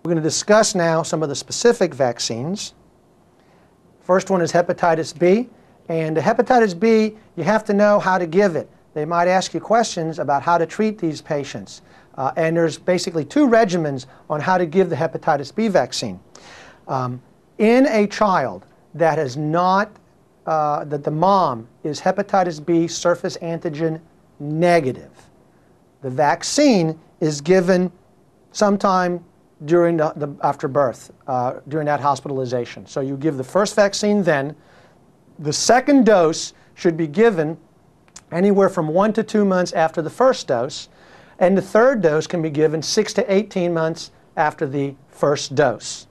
We're going to discuss now some of the specific vaccines. First one is hepatitis B. And hepatitis B, you have to know how to give it. They might ask you questions about how to treat these patients. And there's basically two regimens on how to give the hepatitis B vaccine. In a child that has not, that the mom is hepatitis B surface antigen negative, the vaccine is given sometime during after birth, during that hospitalization. So you give the first vaccine then. The second dose should be given anywhere from 1 to 2 months after the first dose, and the third dose can be given 6 to 18 months after the first dose.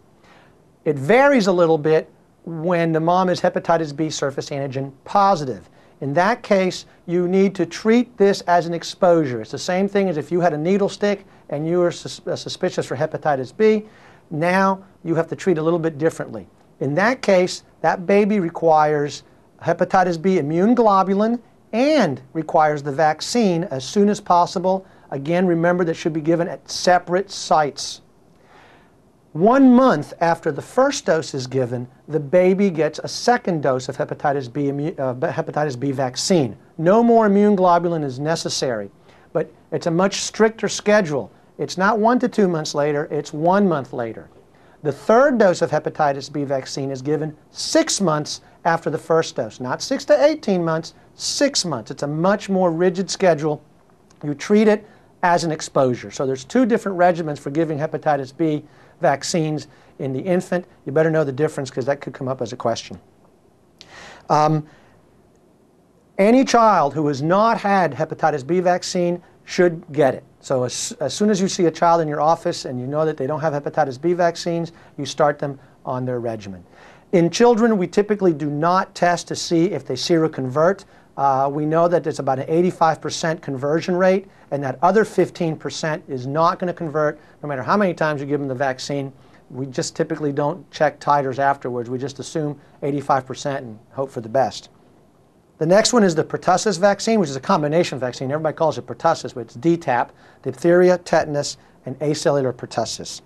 It varies a little bit when the mom is hepatitis B surface antigen positive. In that case, you need to treat this as an exposure. It's the same thing as if you had a needle stick and you were suspicious for hepatitis B. Now you have to treat a little bit differently. In that case, that baby requires hepatitis B immune globulin and requires the vaccine as soon as possible. Again, remember that should be given at separate sites. 1 month after the first dose is given, the baby gets a second dose of hepatitis B vaccine. No more immune globulin is necessary, but it's a much stricter schedule. It's not 1 to 2 months later, it's 1 month later. The third dose of hepatitis B vaccine is given 6 months after the first dose. Not 6 to 18 months, 6 months. It's a much more rigid schedule. You treat it as an exposure. So there's two different regimens for giving hepatitis B vaccines in the infant. You better know the difference because that could come up as a question. Any child who has not had hepatitis B vaccine should get it. So as soon as you see a child in your office and you know that they don't have hepatitis B vaccines, you start them on their regimen. In children, we typically do not test to see if they seroconvert. We know that there's about an 85% conversion rate, and that other 15% is not going to convert no matter how many times you give them the vaccine. We just typically don't check titers afterwards. We just assume 85% and hope for the best. The next one is the pertussis vaccine, which is a combination vaccine. Everybody calls it pertussis, but it's DTaP, diphtheria, tetanus, and acellular pertussis.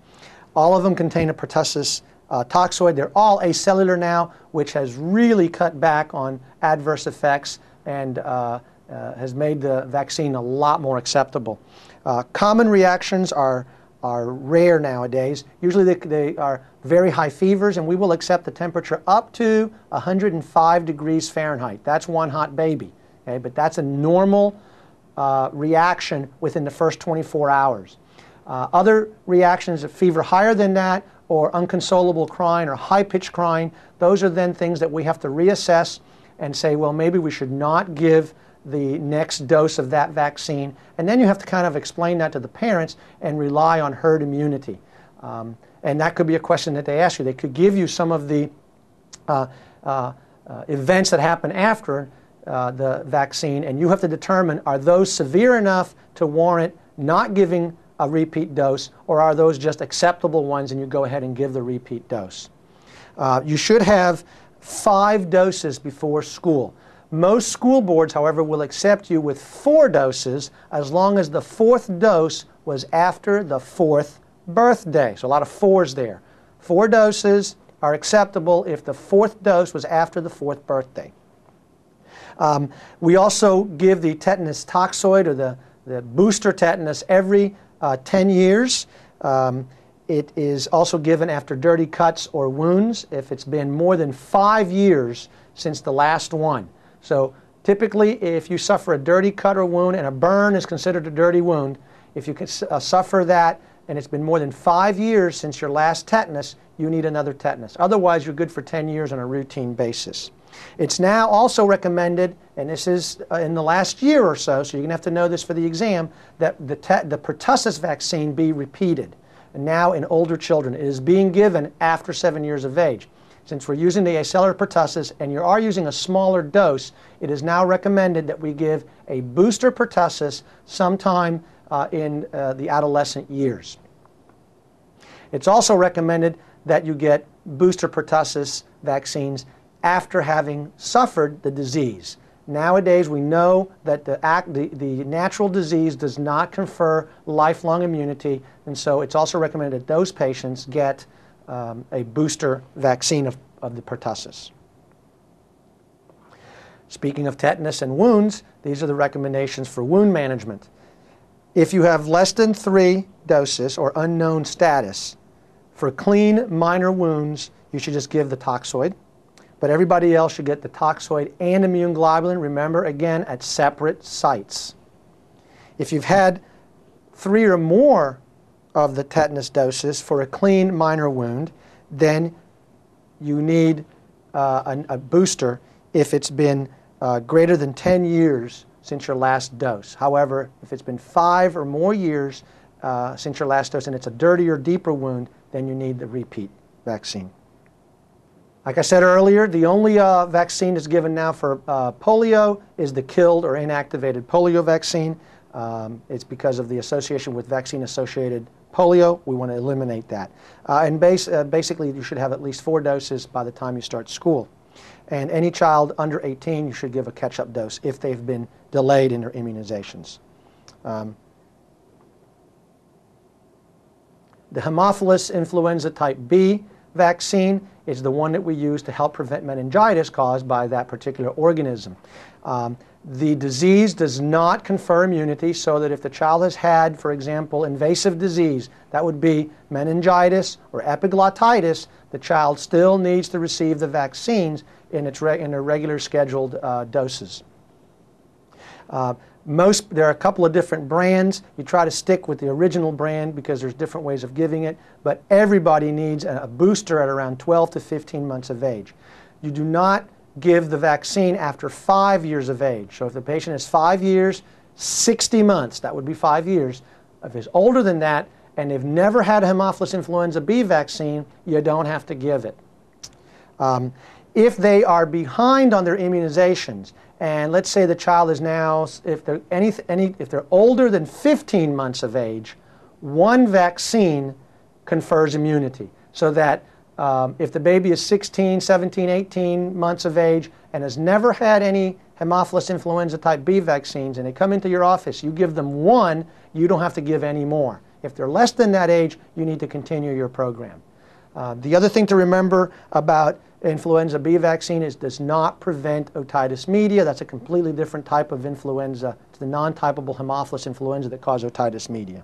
All of them contain a pertussis toxoid. They're all acellular now, which has really cut back on adverse effects and has made the vaccine a lot more acceptable. Common reactions are rare nowadays. Usually they are very high fevers, and we will accept the temperature up to 105 degrees Fahrenheit. That's one hot baby, okay? But that's a normal reaction within the first 24 hours. Other reactions of fever higher than that, or unconsolable crying or high-pitched crying, those are then things that we have to reassess and say, well, maybe we should not give the next dose of that vaccine. And then you have to kind of explain that to the parents and rely on herd immunity. And that could be a question that they ask you. They could give you some of the events that happen after the vaccine, and you have to determine, are those severe enough to warrant not giving a repeat dose, or are those just acceptable ones and you go ahead and give the repeat dose. You should have 5 doses before school. Most school boards, however, will accept you with 4 doses as long as the 4th dose was after the 4th birthday. So a lot of 4s there. 4 doses are acceptable if the 4th dose was after the 4th birthday. We also give the tetanus toxoid, or the booster tetanus, every 10 years. It is also given after dirty cuts or wounds if it's been more than 5 years since the last one. So typically, if you suffer a dirty cut or wound, and a burn is considered a dirty wound, if you can suffer that and it's been more than 5 years since your last tetanus, you need another tetanus. Otherwise, you're good for 10 years on a routine basis. It's now also recommended, and this is in the last year or so you're going to have to know this for the exam, that the pertussis vaccine be repeated. And now in older children, it is being given after 7 years of age. Since we're using the acellular pertussis and you are using a smaller dose, it is now recommended that we give a booster pertussis sometime in the adolescent years. It's also recommended that you get booster pertussis vaccines after having suffered the disease. Nowadays, we know that the natural disease does not confer lifelong immunity, and so it's also recommended that those patients get a booster vaccine of the pertussis. Speaking of tetanus and wounds, these are the recommendations for wound management. If you have less than 3 doses or unknown status, for clean minor wounds, you should just give the toxoid. But everybody else should get the toxoid and immune globulin, remember, again, at separate sites. If you've had 3 or more of the tetanus doses for a clean minor wound, then you need a booster if it's been greater than 10 years since your last dose. However, if it's been 5 or more years since your last dose and it's a dirtier, deeper wound, then you need the repeat vaccine. Like I said earlier, the only vaccine that's given now for polio is the killed or inactivated polio vaccine. It's because of the association with vaccine-associated polio. We want to eliminate that. Basically, you should have at least 4 doses by the time you start school. And any child under 18, you should give a catch-up dose if they've been delayed in their immunizations. The Haemophilus influenza type B vaccine is the one that we use to help prevent meningitis caused by that particular organism. The disease does not confer immunity, so that if the child has had, for example, invasive disease, that would be meningitis or epiglottitis, the child still needs to receive the vaccines in their regular scheduled doses. There are a couple of different brands. You try to stick with the original brand because there's different ways of giving it, but everybody needs a booster at around 12 to 15 months of age. You do not give the vaccine after 5 years of age. So if the patient is 5 years, 60 months, that would be 5 years. If it's older than that and they've never had a Haemophilus influenza B vaccine, you don't have to give it. If they are behind on their immunizations, and let's say the child is now, if they're older than 15 months of age, 1 vaccine confers immunity. So that if the baby is 16, 17, 18 months of age and has never had any Haemophilus influenza type B vaccines and they come into your office, you give them 1, you don't have to give any more. If they're less than that age, you need to continue your program. The other thing to remember about influenza B vaccine is it does not prevent otitis media. That's a completely different type of influenza. It's the non-typable Haemophilus influenza that causes otitis media.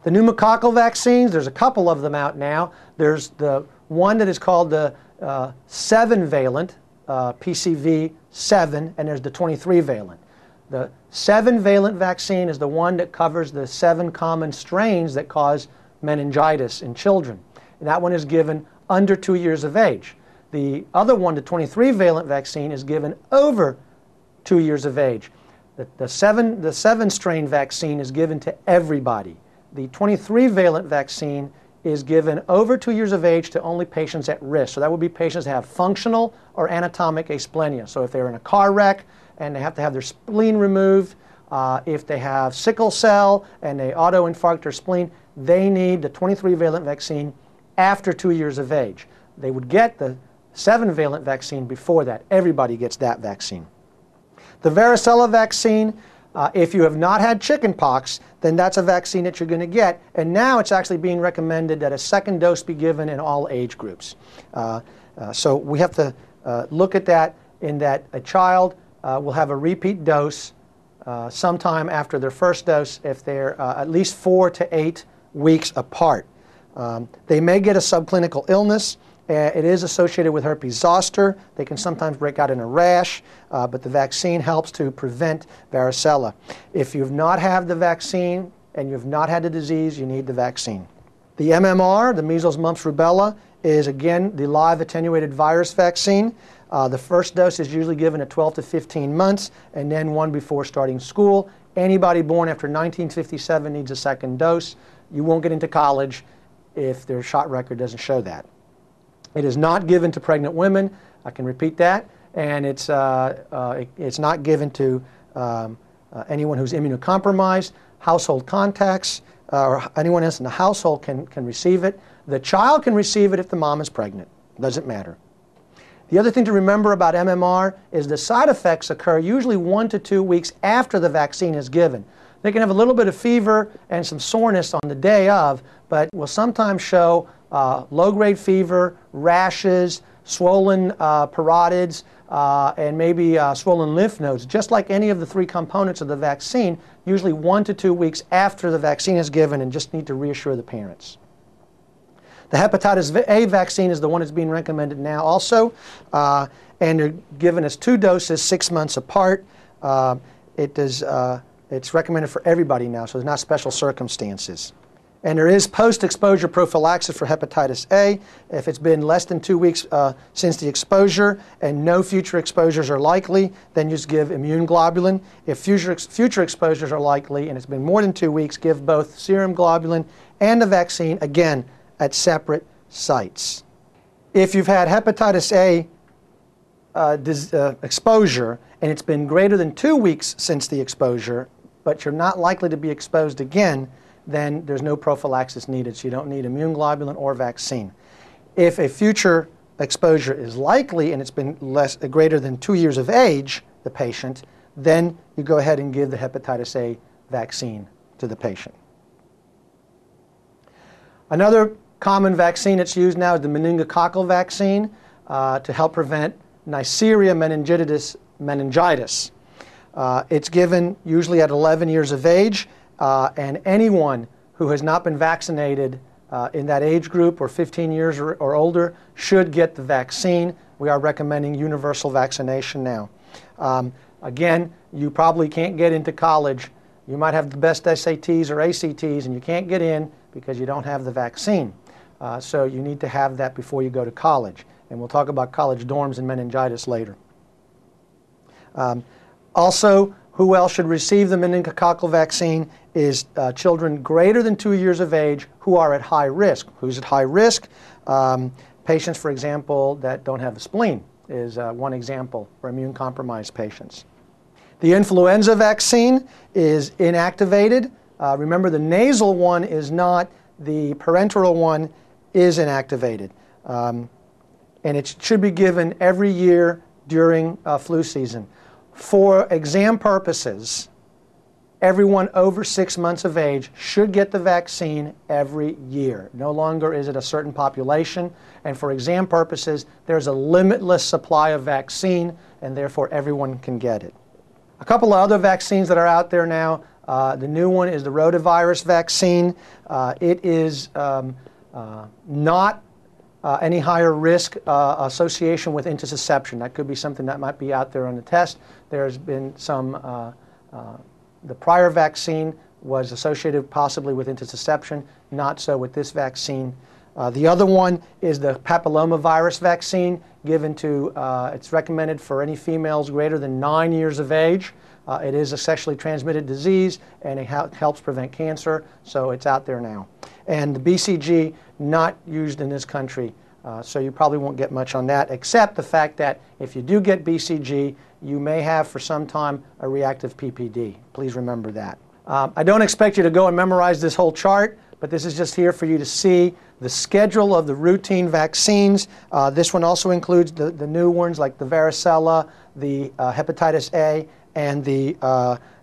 The pneumococcal vaccines, there's a couple of them out now. There's the one that is called the 7-valent, PCV7, and there's the 23-valent. The 7-valent vaccine is the one that covers the 7 common strains that cause meningitis in children. And that one is given under 2 years of age. The other one, the 23-valent vaccine, is given over 2 years of age. The 7 strain vaccine is given to everybody. The 23-valent vaccine is given over 2 years of age to only patients at risk. So that would be patients that have functional or anatomic asplenia. So if they're in a car wreck and they have to have their spleen removed, if they have sickle cell and they auto-infarct their spleen, they need the 23-valent vaccine after 2 years of age. They would get the 7-valent vaccine before that. Everybody gets that vaccine. The varicella vaccine, if you have not had chickenpox, then that's a vaccine that you're going to get. And now it's actually being recommended that a second dose be given in all age groups. So we have to look at that in that a child will have a repeat dose sometime after their first dose if they're at least 4 to 8 weeks apart. They may get a subclinical illness. It is associated with herpes zoster. They can sometimes break out in a rash, but the vaccine helps to prevent varicella. If you've not had the vaccine and you've not had the disease, you need the vaccine. The MMR, the measles, mumps, rubella, is again the live attenuated virus vaccine. The first dose is usually given at 12 to 15 months and then one before starting school. Anybody born after 1957 needs a second dose. You won't get into college if their shot record doesn't show that. It is not given to pregnant women. I can repeat that. And it's not given to anyone who's immunocompromised. Household contacts or anyone else in the household can receive it. The child can receive it if the mom is pregnant. Doesn't matter. The other thing to remember about MMR is the side effects occur usually 1 to 2 weeks after the vaccine is given. They can have a little bit of fever and some soreness on the day of, but will sometimes show low-grade fever, rashes, swollen parotids, and maybe swollen lymph nodes, just like any of the 3 components of the vaccine, usually 1 to 2 weeks after the vaccine is given, and just need to reassure the parents. The hepatitis A vaccine is the one that's being recommended now also, and they're given as 2 doses 6 months apart. It's recommended for everybody now, so there's not special circumstances. And there is post-exposure prophylaxis for hepatitis A. If it's been less than 2 weeks since the exposure and no future exposures are likely, then you just give immune globulin. If future exposures are likely and it's been more than 2 weeks, give both serum globulin and the vaccine, again, at separate sites. If you've had hepatitis A exposure and it's been greater than 2 weeks since the exposure, but you're not likely to be exposed again, then there's no prophylaxis needed, so you don't need immune globulin or vaccine. If a future exposure is likely and it's been greater than 2 years of age, the patient, then you go ahead and give the hepatitis A vaccine to the patient. Another common vaccine that's used now is the meningococcal vaccine to help prevent Neisseria meningitis. It's given usually at 11 years of age, and anyone who has not been vaccinated in that age group or 15 years or older should get the vaccine. We are recommending universal vaccination now. Again, you probably can't get into college. You might have the best SATs or ACTs and you can't get in because you don't have the vaccine. So you need to have that before you go to college. And we'll talk about college dorms and meningitis later. Also, who else should receive the meningococcal vaccine is children greater than 2 years of age who are at high risk. Who's at high risk? Patients, for example, that don't have a spleen is one example for immune-compromised patients. The influenza vaccine is inactivated. Remember, the nasal one is not. The parenteral one is inactivated. And it should be given every year during flu season. For exam purposes, everyone over 6 months of age should get the vaccine every year. No longer is it a certain population. And for exam purposes, there's a limitless supply of vaccine, and therefore everyone can get it. A couple of other vaccines that are out there now. The new one is the rotavirus vaccine. It is not any higher risk association with intussusception. That could be something that might be out there on the test. There's been some, the prior vaccine was associated possibly with intussusception, not so with this vaccine. The other one is the papillomavirus vaccine given to, it's recommended for any females greater than 9 years of age. It is a sexually transmitted disease and it helps prevent cancer, so it's out there now. And the BCG, not used in this country, so you probably won't get much on that, except the fact that if you do get BCG, you may have for some time a reactive PPD. Please remember that. I don't expect you to go and memorize this whole chart, but this is just here for you to see the schedule of the routine vaccines. This one also includes the new ones like the varicella, the hepatitis A, and the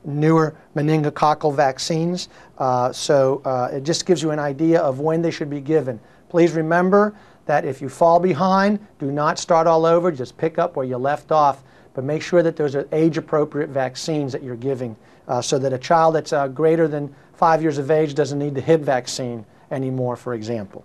newer meningococcal vaccines. It just gives you an idea of when they should be given. Please remember that if you fall behind, do not start all over. Just pick up where you left off. But make sure that those are age-appropriate vaccines that you're giving so that a child that's greater than 5 years of age doesn't need the Hib vaccine anymore, for example.